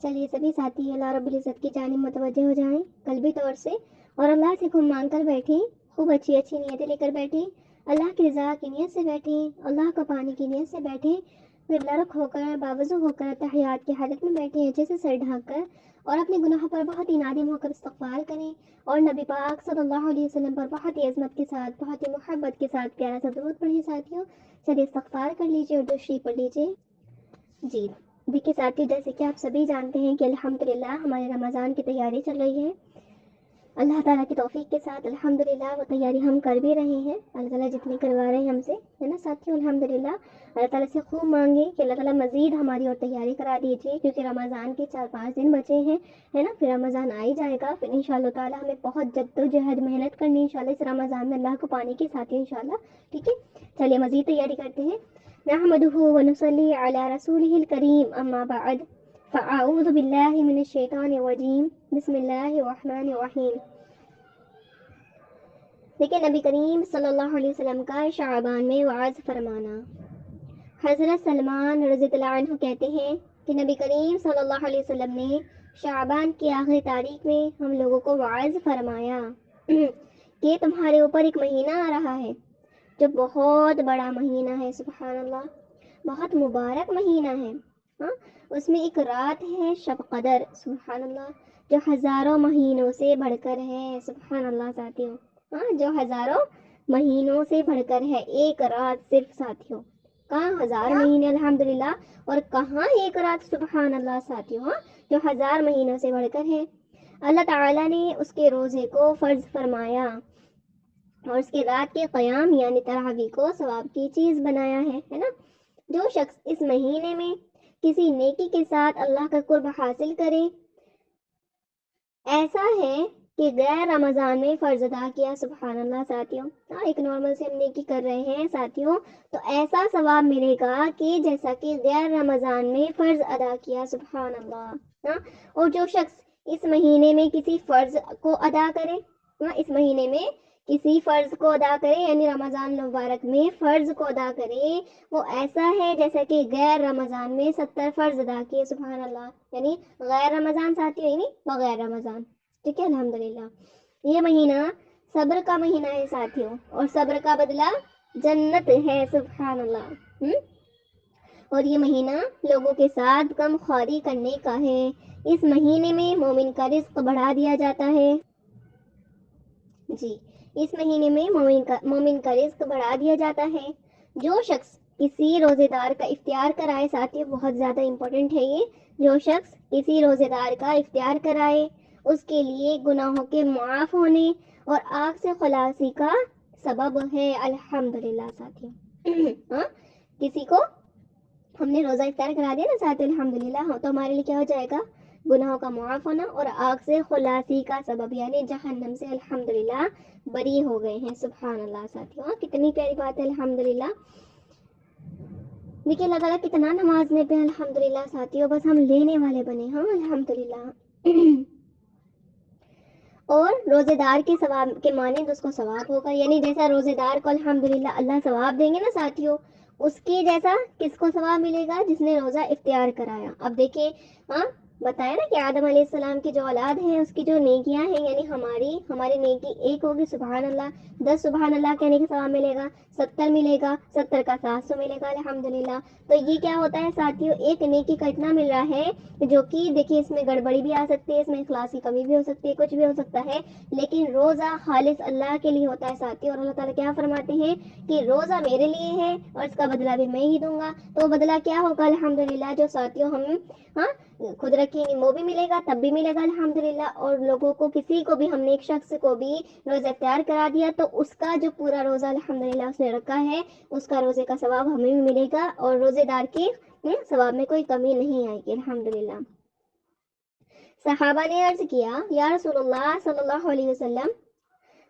چلیے سبھی ساتھی اللہ رب العزت کی جانب متوجہ ہو جائیں قلبی طور سے، اور اللہ سے خوب مانگ کر بیٹھیں، خوب اچھی اچھی نیتیں لے کر بیٹھیں، اللہ کی رضا کی نیت سے بیٹھیں، اللہ کو پانے کی نیت سے بیٹھیں، پھر لرک ہو کر باوضو ہو کر تحیات کی حالت میں بیٹھیں اچھے سے سر ڈھانک کر، اور اپنے گناہوں پر بہت ہی نادم ہو کر استغفار کریں، اور نبی پاک صلی اللہ علیہ وسلم پر بہت ہی عظمت کے ساتھ، بہت ہی محبت کے ساتھ پیارا سا درود پڑھیں ساتھیوں۔ چلیے استغفار کر لیجیے اور درود شریف پڑھ لیجیے۔ جی دیکھیے ساتھی، جیسے کہ آپ سبھی جانتے ہیں کہ الحمدللہ ہمارے رمضان کی تیاری چل رہی ہے، اللہ تعالیٰ کی توفیق کے ساتھ الحمدللہ وہ تیاری ہم کر بھی رہے ہیں، اللہ تعالیٰ جتنی کروا رہے ہیں ہم سے، ہے نا ساتھیوں، الحمدللہ اللہ تعالیٰ سے خوب مانگیں کہ اللہ تعالیٰ مزید ہماری اور تیاری کرا دیجیے، کیونکہ رمضان کے 4-5 دن بچے ہیں، ہے نا، پھر رمضان آ ہی جائے گا، پھر انشاءاللہ تعالیٰ ہمیں بہت جد و جہد محنت کرنی انشاءاللہ اس رمضان میں اللہ کو پانے کے ساتھ انشاءاللہ، ٹھیک ہے۔ چلیے مزید تیاری کرتے ہیں۔ نحمده ونصلي على رسوله الكريم اما بعد فاعوذ بالله من الشیطان الرجیم بسم اللہ الرحمن الرحیم۔ دیکھیں نبی کریم صلی اللہ علیہ وسلم کا شعبان میں وعظ فرمانا۔ حضرت سلمان رضی اللہ عنہ کہتے ہیں کہ نبی کریم صلی اللہ علیہ وسلم نے شعبان کی آخری تاریخ میں ہم لوگوں کو وعظ فرمایا کہ تمہارے اوپر ایک مہینہ آ رہا ہے جو بہت بڑا مہینہ ہے، سبحان اللہ، بہت مبارک مہینہ ہے، ہاں، اس میں ایک رات ہے شب قدر، سبحان اللہ، جو ہزاروں مہینوں سے بڑھ کر ہے، سبحان اللہ ساتھیوں، ہاں، جو ہزاروں مہینوں سے بڑھ کر ہے، ایک رات صرف ساتھیوں، کہاں ہزار مہینے الحمدللہ، اور کہاں ایک رات، سبحان اللہ ساتھیوں، ہاں، جو ہزار مہینوں سے بڑھ کر ہے۔ اللہ تعالیٰ نے اس کے روزے کو فرض فرمایا اور اس کے رات کے قیام یعنی تراویح کو ثواب کی چیز بنایا ہے نا۔ جو شخص اس مہینے میں کسی نیکی کے ساتھ اللہ کا قرب حاصل کرے، ایسا ہے کہ غیر رمضان میں فرض ادا کیا، سبحان اللہ ساتھیوں، ایک نارمل سے ہم نیکی کر رہے ہیں ساتھیوں، تو ایسا ثواب ملے گا کہ جیسا کہ غیر رمضان میں فرض ادا کیا، سبحان اللہ۔ اور جو شخص اس مہینے میں کسی فرض کو ادا کرے، اس مہینے میں کسی فرض کو ادا کرے یعنی رمضان مبارک میں فرض کو ادا کرے، وہ ایسا ہے جیسا کہ غیر رمضان میں 70 فرض ادا کیے، سبحان اللہ، یعنی غیر رمضان ساتھیوں یعنی بغیر رمضان، ٹھیک ہے، الحمدللہ۔ یہ مہینہ صبر کا مہینہ ہے ساتھیوں، اور صبر کا بدلہ جنت ہے، سبحان اللہ۔ اور یہ مہینہ لوگوں کے ساتھ غم خواری کرنے کا ہے۔ اس مہینے میں مومن کا رزق بڑھا دیا جاتا ہے، جی، اس مہینے میں مومن کا رزق بڑھا دیا جاتا ہے۔ جو شخص کسی روزے دار کا افطار کرائے، ساتھی بہت زیادہ امپورٹنٹ ہے یہ، جو شخص کسی روزے دار کا افطار کرائے اس کے لیے گناہوں کے معاف ہونے اور آگ سے خلاصی کا سبب ہے، الحمدللہ ساتھی، ہاں، کسی کو ہم نے روزہ افطار کرا دیا نا ساتھی الحمدللہ، تو ہمارے لیے کیا ہو جائے گا؟ گناہوں کا معاف ہونا اور آگ سے خلاصی کا سبب یعنی جہنم سے الحمدللہ بری ہو گئے ہیں، سبحان اللہ ساتھیوں، کتنی پیاری بات ہے الحمدللہ۔ دیکھیے اللہ تعالیٰ کتنا نوازنے پہ الحمدللہ ساتھیوں، بس ہم لینے والے بنے، ہاں الحمدللہ۔ اور روزے دار کے ثواب کے مانند اس کو ثواب ہوگا، یعنی جیسا روزے دار کو الحمدللہ اللہ ثواب دیں گے نا ساتھیوں، اس کے جیسا کس کو ثواب ملے گا؟ جس نے روزہ افطار کرایا۔ اب دیکھیں، ہاں، بتایا نا کہ آدم علیہ السلام کی جو اولاد ہیں اس کی جو نیکیاں ہیں، یعنی ہماری نیکی ایک ہوگی، سبحان اللہ، 10 سبحان اللہ کہنے کا ثواب ملے گا، 70 ملے گا، 70 کا 700 ملے گا، الحمدللہ۔ تو یہ کیا ہوتا ہے ساتھیوں؟ ایک نیکی کا اتنا مل رہا ہے جو کہ دیکھیے اس میں گڑبڑی بھی آ سکتی ہے، اس میں اخلاص کی کمی بھی ہو سکتی ہے، کچھ بھی ہو سکتا ہے، لیکن روزہ خالص اللہ کے لیے ہوتا ہے ساتھیوں، اور اللہ تعالیٰ کیا فرماتے ہیں کہ روزہ میرے لیے ہے اور اس کا بدلہ بھی میں ہی دوں گا، تو بدلہ کیا ہوگا؟ الحمدللہ جو ساتھیوں ہم خود رکھیں گے وہ بھی ملے گا، تب بھی ملے گا الحمدللہ، اور لوگوں کو کسی کو بھی ہم نے ایک شخص کو بھی روزہ افطار کرا دیا تو اس کا جو پورا روزہ الحمدللہ اس نے رکھا ہے اس کا روزے کا ثواب ہمیں بھی ملے گا، اور روزے دار کے ثواب میں کوئی کمی نہیں آئے گی، الحمدللہ۔ صحابہ نے عرض کیا، یا رسول اللہ صلی اللہ علیہ وسلم،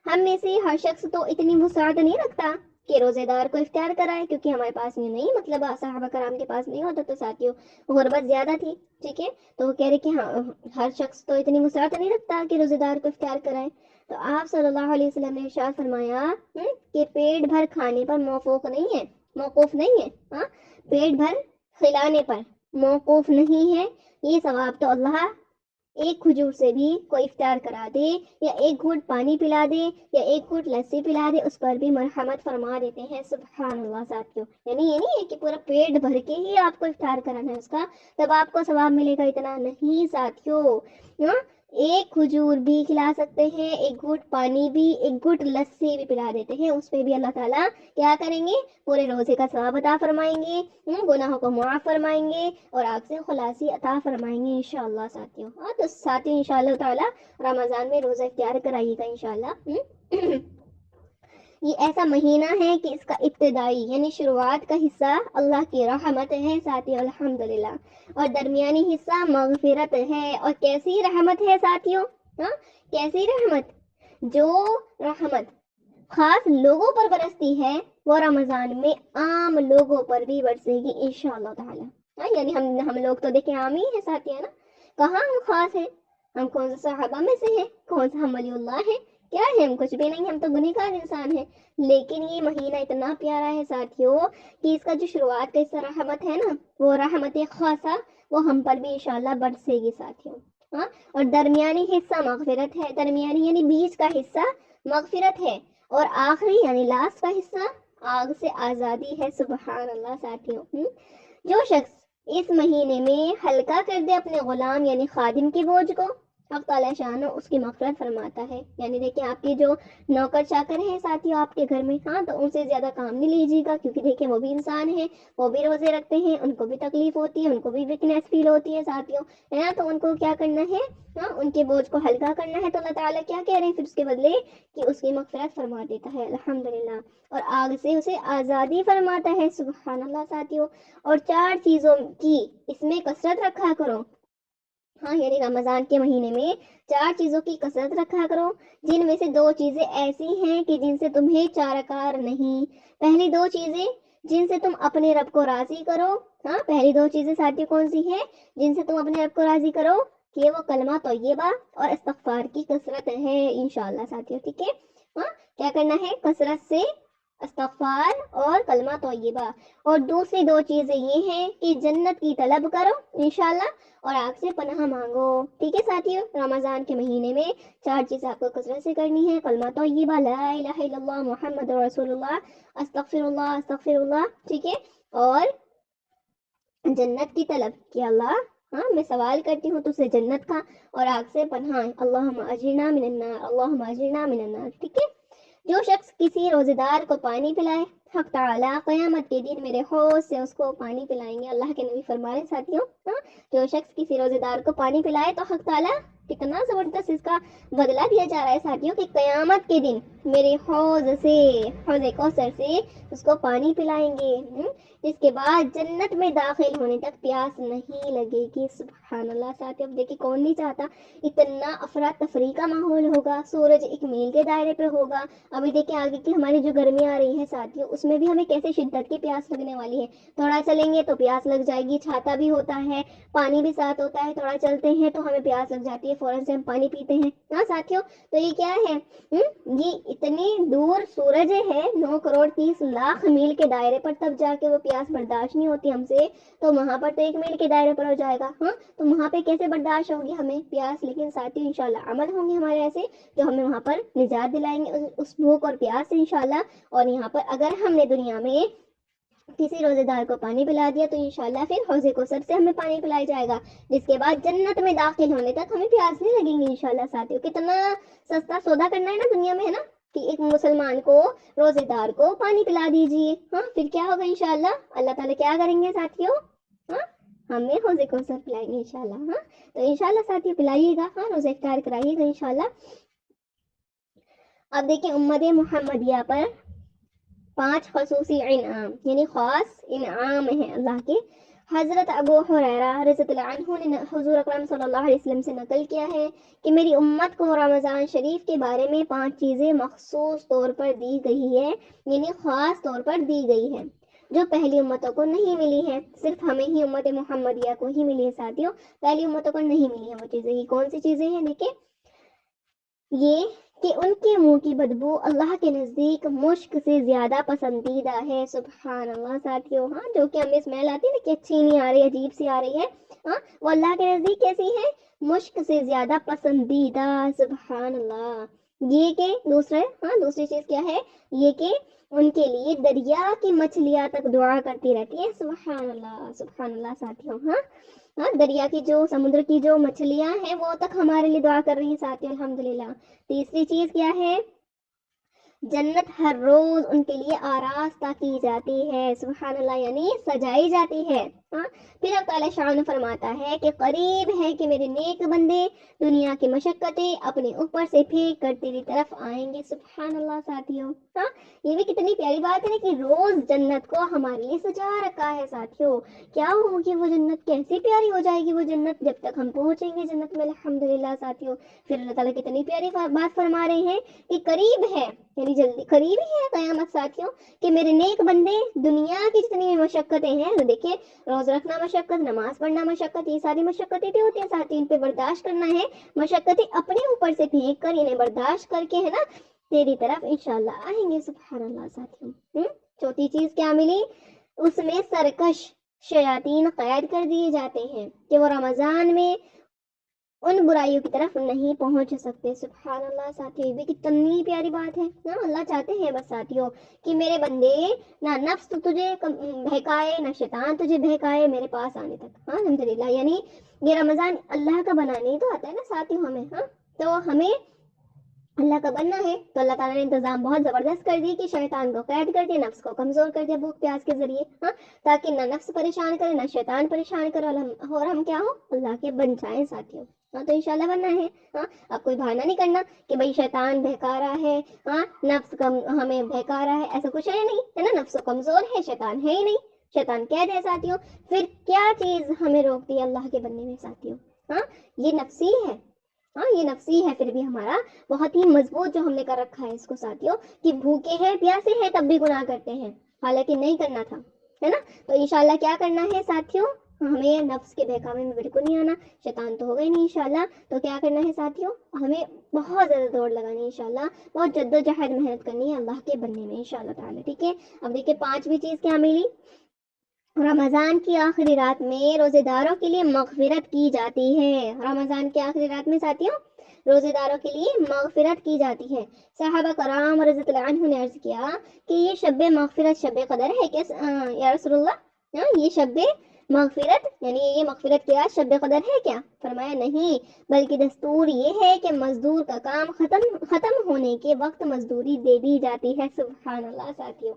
ہم میں سے ہر شخص تو اتنی وسعت نہیں رکھتا کہ روزے دار کو افطار کرائے، کیونکہ ہمارے پاس یہ نہیں، مطلب صحابہ کرام کے پاس نہیں ہوتا، تو ساتھیوں غربت زیادہ تھی، ٹھیک ہے، تو وہ کہہ رہے کہ ہاں ہر شخص تو اتنی وسعت نہیں رکھتا کہ روزے دار کو افطار کرائے، تو آپ صلی اللہ علیہ وسلم نے ارشاد فرمایا کہ پیٹ بھر کھانے پر موقوف نہیں ہے، ہاں، پیٹ بھر کھلانے پر موقوف نہیں ہے، یہ ثواب تو اللہ ایک کھجور سے بھی کوئی افطار کرا دے یا ایک گھونٹ پانی پلا دے یا ایک گھونٹ لسی پلا دے، اس پر بھی مرحمت فرما دیتے ہیں۔ سبحان اللہ ساتھیوں، یعنی یہ نہیں ہے کہ پورا پیٹ بھر کے ہی آپ کو افطار کرانا ہے اس کا تب آپ کو ثواب ملے گا، اتنا نہیں ساتھیوں۔ ایک کھجور بھی کھلا سکتے ہیں، ایک گھونٹ پانی بھی، ایک گھونٹ لسی بھی پلا دیتے ہیں، اس پہ بھی اللہ تعالیٰ کیا کریں گے؟ پورے روزے کا ثواب عطا فرمائیں گے، گناہوں کو معاف فرمائیں گے اور آپ سے خلاصی عطا فرمائیں گے انشاءاللہ ساتھیوں۔ تو ساتھیوں انشاءاللہ تعالیٰ رمضان میں روزہ اختیار کرائیے گا انشاءاللہ۔ یہ ایسا مہینہ ہے کہ اس کا ابتدائی یعنی شروعات کا حصہ اللہ کی رحمت ہے ساتھیوں، الحمدللہ، اور درمیانی حصہ مغفرت ہے۔ اور کیسی رحمت ہے ساتھیوں؟ کیسی رحمت؟ جو رحمت خاص لوگوں پر برستی ہے وہ رمضان میں عام لوگوں پر بھی برسے گی انشاءاللہ تعالیٰ۔ یعنی ہم لوگ تو دیکھیں عام ہی ہیں ساتھی، ہے نا؟ کہاں ہم خاص ہیں؟ ہم کون سے صحابہ میں سے ہیں؟ کون سا ہم ولی اللہ ہیں؟ کیا ہے؟ ہم کچھ بھی نہیں، ہم تو گنہگار انسان ہیں۔ لیکن یہ مہینہ اتنا پیارا ہے ساتھیوں کہ اس کا جو شروعات کا حصہ رحمت ہے نا، وہ رحمت خاصہ وہ ہم پر بھی انشاءاللہ برسے گی ساتھیوں۔ اور درمیانی حصہ مغفرت ہے، درمیانی یعنی بیچ کا حصہ مغفرت ہے، اور آخری یعنی لاسٹ کا حصہ آگ سے آزادی ہے۔ سبحان اللہ ساتھیوں۔ جو شخص اس مہینے میں ہلکا کر دے اپنے غلام یعنی خادم کی بوجھ کو، حق تعالیٰ شان اس کی مغفرت فرماتا ہے۔ یعنی دیکھیں آپ کے جو نوکر چاکر ہیں ساتھیوں آپ کے گھر میں، تو ان سے زیادہ کام نہیں لیجیے گا، کیونکہ دیکھیں وہ بھی انسان ہیں، وہ بھی روزے رکھتے ہیں، ان کو بھی تکلیف ہوتی ہے، ان کو بھی ویکنیس فیل ہوتی ہے ساتھیوں، ہے نا؟ تو ان کو کیا کرنا ہے؟ ان کے بوجھ کو ہلکا کرنا ہے۔ تو اللہ تعالیٰ کیا کہہ رہے ہیں پھر اس کے بدلے؟ کہ اس کی مغفرت فرما دیتا ہے الحمدللہ، اور آگ سے اسے آزادی فرماتا ہے۔ سبحان اللہ ساتھیوں۔ اور 4 چیزوں کی اس میں کثرت رکھا کرو، یعنی رمضان کے مہینے میں 4 چیزوں کی کثرت رکھا کرو، جن میں سے 2 چیزیں ایسی ہیں کہ جن سے تمہیں چارہ نہیں۔ پہلی 2 چیزیں جن سے تم اپنے رب کو راضی کرو، پہلی 2 چیزیں ساتھی کون سی ہیں جن سے تم اپنے رب کو راضی کرو؟ کہ وہ کلمہ طیبہ اور استغفار کی کثرت ہے انشاءاللہ ساتھیوں، ٹھیک ہے؟ کیا کرنا ہے؟ کثرت سے استغفار اور کلمہ طیبہ۔ اور دوسری 2 چیزیں یہ ہیں کہ جنت کی طلب کرو انشاءاللہ اور آگ سے پناہ مانگو، ٹھیک ہے ساتھیوں؟ رمضان کے مہینے میں 4 چیزیں آپ کو کثرت سے کرنی ہے، کلمہ طیبہ، لا الہ الا اللہ محمد رسول اللہ، استغفر اللہ استغفر اللہ، ٹھیک ہے؟ اور جنت کی طلب کہ اللہ میں سوال کرتی ہوں تجھ سے جنت کا اور آگ سے پناہ، اللہم اجرنا من النار، اللہم اجرنا من النار، ٹھیک ہے؟ جو شخص کسی روزے دار کو پانی پلائے، حق تعالیٰ قیامت کے دن میرے حوض سے اس کو پانی پلائیں گے۔ اللہ کے نبی فرما رہے ساتھیوں، جو شخص کسی روزے دار کو پانی پلائے تو حق تعالیٰ کتنا زبردست اس کا بدلہ دیا جا رہا ہے ساتھیوں کہ قیامت کے دن میرے حوض کوثر سے اس کو پانی پلائیں گے، جس کے بعد جنت میں داخل ہونے تک پیاس نہیں لگے گی۔ سبحان اللہ ساتھیوں، اب دیکھیں کون نہیں چاہتا؟ اتنا افراتفری کا ماحول ہوگا، سورج 1 میل کے دائرے پہ ہوگا۔ ابھی دیکھیں آگے کی ہماری جو گرمی آ رہی ہے ساتھیوں، اس میں بھی ہمیں کیسے شدت کی پیاس لگنے والی ہے، تھوڑا چلیں گے تو پیاس لگ جائے گی، چھاتا بھی ہوتا ہے، پانی بھی ساتھ ہوتا ہے، تھوڑا چلتے ہیں تو ہمیں پیاس لگ جاتی ہے، فوراً سے ہم پانی پیتے ہیں ساتھیوں۔ تو یہ کیا ہے؟ یہ اتنی دور سورج ہے 9,30,00,000 میل کے دائرے پر، تب جا کے وہ پیاس برداشت نہیں ہوتی ہم سے، تو وہاں پر تو 1 میل کے دائرے پر ہو جائے گا، تو وہاں پہ کیسے برداشت ہوگی ہمیں پیاس؟ لیکن ساتھیوں انشاءاللہ عمل ہوں گے ہمارے ایسے جو ہمیں وہاں پر نجات دلائیں گے اس بھوک اور پیاس سے انشاءاللہ۔ اور یہاں پر اگر ہم نے دنیا میں کسی روزے دار کو پانی پلا دیا تو انشاءاللہ پھر حوض کوثر سے ہمیں پانی پلایا جائے گا، جس کے بعد جنت میں داخل ہونے تک ہمیں پیاس نہیں لگیں گی انشاءاللہ ساتھیوں۔ کتنا سستا سودا کرنا ہے نا دنیا میں، ہے نا؟ کہ ایک مسلمان کو روزے دار کو پانی پلا دیجیے، پھر کیا ہوگا انشاءاللہ؟ اللہ تعالیٰ کیا کریں گے ساتھیوں؟ ہمیں حوض کوثر پلائیں گے انشاءاللہ۔ تو انشاءاللہ ساتھیوں پلائیے گا، روزہ افطار کرائیے گا انشاءاللہ۔ اب دیکھیں امت محمدیہ پر 5 خصوصی انعام یعنی خاص انعام ہیں اللہ کے۔ حضرت ابو ہریرہ رضی اللہ عنہ نے حضور اکرم صلی اللہ علیہ وسلم سے نقل کیا ہے کہ میری امت کو رمضان شریف کے بارے میں 5 چیزیں مخصوص طور پر دی گئی ہے، یعنی خاص طور پر دی گئی ہے، جو پہلی امتوں کو نہیں ملی ہے، صرف ہمیں ہی امت محمدیہ کو ہی ملی ہے ساتھیوں، پہلی امتوں کو نہیں ملی ہے وہ چیزیں۔ یہ کون سی چیزیں ہیں؟ دیکھیں یہ کہ ان کے منہ کی بدبو اللہ کے نزدیک مشک سے زیادہ پسندیدہ ہے. سبحان اللہ ساتھیوں. ہاں جو کہ ہمیں اسمیل آتی ہے نا کہ اچھی نہیں آ رہی, عجیب سی آ رہی ہے, ہاں وہ اللہ کے نزدیک کیسی ہے؟ مشک سے زیادہ پسندیدہ. سبحان اللہ. یہ کہ دوسری چیز کیا ہے؟ یہ کہ ان کے لیے دریا کی مچھلیاں تک دعا کرتی رہتی ہیں. سبحان اللہ سبحان اللہ ساتھیوں. ہاں دریا کی جو سمندر کی جو مچھلیاں ہیں وہ تک ہمارے لیے دعا کر رہی ہیں ساتھیوں, الحمدللہ. تیسری چیز کیا ہے؟ جنت ہر روز ان کے لیے آراستہ کی جاتی ہے. سبحان اللہ, یعنی سجائی جاتی ہے. ہاں پھر اللہ تعالیٰ شان فرماتا ہے کہ قریب ہے کہ میرے نیک بندے دنیا کی مشقتیں اپنے اوپر سے پھینک کر تیری طرف آئیں گے. سبحان اللہ ساتھیوں. ہاں یہ بھی کتنی پیاری بات ہے نا کہ روز جنت کو ہمارے لیے سجا رکھا ہے ساتھیوں. کیا ہوگی وہ جنت, کیسی پیاری ہو جائے گی وہ جنت جب تک ہم پہنچیں گے جنت میں, الحمدللہ ساتھیوں. پھر اللہ تعالیٰ کتنی پیاری بات فرما رہے ہیں کہ قریب ہے, یعنی جلدی قریب ہی ہے قیامت ساتھیوں, کہ میرے نیک بندے دنیا کی جتنی مشقتیں ہیں, دیکھیے روزہ رکھنا مشقت, نماز پڑھنا مشقت, یہ ساری مشقتیں بھی ہوتی ہیں ساتھ, ان پہ برداشت کرنا ہے. مشقتیں اپنے اوپر سے پھینک کر انہیں برداشت کر کے ہے نا تیری طرف انشاءاللہ آئیں گے. سبحان اللہ ساتھیوں. چوتھی چیز کیا ملی؟ اس میں سرکش شیاطین قید کر دیے جاتے ہیں کہ وہ رمضان میں ان برائیوں کی طرف نہیں پہنچ سکتے. سبحان اللہ ساتھیوں. یہ بھی کتنی پیاری بات ہے نا. اللہ چاہتے ہیں بس ساتھیوں کہ میرے بندے نہ نفس تجھے بہکائے نہ شیطان تجھے بہکائے میرے پاس آنے تک. ہاں الحمدللہ. یعنی یہ رمضان اللہ کا بنانے ہی تو آتا ہے نا ساتھیوں ہمیں. ہاں تو ہمیں اللہ کا بننا ہے تو اللہ تعالیٰ نے انتظام بہت زبردست کر دی کہ شیطان کو قید کر دیا, نفس کو کمزور کر دیا بھوک پیاس کے ذریعے, ہاں تاکہ نہ نفس پریشان کرے نہ شیطان پریشان کرے, اور ہم کیا ہو اللہ کے بن جائیں ساتھیوں. ہاں تو انشاءاللہ بننا ہے. ہاں اب کوئی بہانہ نہیں کرنا کہ بھائی شیطان بہکا رہا ہے, ہاں نفس ہمیں بہکا رہا ہے, ایسا کچھ ہے نہیں, ہے نا. نفس کمزور ہے, شیطان ہے ہی نہیں, شیطان قید ہے ساتھیوں. پھر کیا چیز ہمیں روکتی ہے اللہ کے بننے میں ساتھیوں؟ ہاں یہ نفسی ہے. ہاں یہ نفسی ہے, پھر بھی ہمارا بہت ہی مضبوط جو ہم نے کر رکھا ہے اس کو ساتھیوں, کہ بھوکے ہیں پیاسے ہیں تب بھی گناہ کرتے ہیں, حالانکہ نہیں کرنا تھا, ہے نا. تو انشاءاللہ کیا کرنا ہے ساتھیوں؟ ہمیں نفس کے بہکاوے میں بالکل نہیں آنا, شیطان تو ہوگا ہی نہیں انشاءاللہ. تو کیا کرنا ہے ساتھیوں؟ ہمیں بہت زیادہ دوڑ لگانی ہے انشاءاللہ, بہت جدوجہد محنت کرنی ہے اللہ کے بننے میں انشاءاللہ تعالی. ٹھیک ہے. اب دیکھیں پانچویں چیز کیا ملی؟ رمضان کی آخری رات میں روزے داروں کے لیے مغفرت کی جاتی ہے. رمضان کی آخری رات میں ساتھیوں روزے داروں کے لیے مغفرت کی جاتی ہے. صحابہ کرام رضی اللہ عنہ نے عرض کیا کہ یہ شب مغفرت شب قدر ہے کیا یا رسول اللہ؟ یہ شب مغفرت یعنی یہ مغفرت کی رات شب قدر ہے کیا؟ فرمایا نہیں, بلکہ دستور یہ ہے کہ مزدور کا کام ختم ہونے کے وقت مزدوری دے دی جاتی ہے. سبحان اللہ ساتھیوں.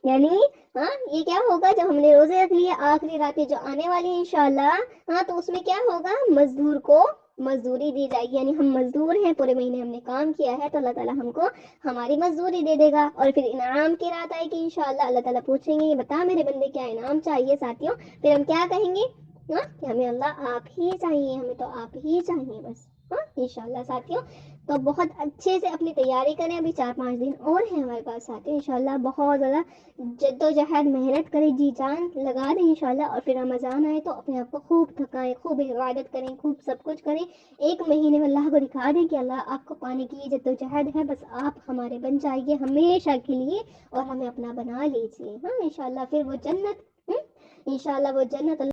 یعنی ہاں یہ کیا ہوگا جب ہم نے روزے رکھ لیے, آخری راتیں جو آنے والی ہیں انشاءاللہ, ہاں تو اس میں کیا ہوگا؟ مزدور کو مزدوری دی جائے گی. یعنی ہم مزدور ہیں, پورے مہینے ہم نے کام کیا ہے, تو اللہ تعالیٰ ہم کو ہماری مزدوری دے دے گا. اور پھر انعام کی رات آئے گی انشاءاللہ, اللہ تعالیٰ پوچھیں گے بتا میرے بندے کیا انعام چاہیے ساتھیوں. پھر ہم کیا کہیں گے؟ ہاں کہ ہمیں اللہ آپ ہی چاہیے, ہمیں تو آپ ہی چاہیے بس. ہاں انشاءاللہ ساتھیوں. تو بہت اچھے سے اپنی تیاری کریں, ابھی 4-5 دن اور ہیں ہمارے پاس ساتھیوں انشاءاللہ. بہت زیادہ جدوجہد محنت کریں, جی جان لگا دیں انشاءاللہ. اور پھر رمضان آئے تو اپنے آپ کو خوب تھکائیں, خوب عبادت کریں, خوب سب کچھ کریں. ایک مہینے میں اللہ کو دکھا دیں کہ اللہ آپ کو پانے کی جدوجہد ہے, بس آپ ہمارے بن جائیے ہمیشہ کے لیے, اور ہمیں اپنا بنا لیجیے. ہاں انشاءاللہ پھر وہ جنت, انشاءاللہ وہ جنت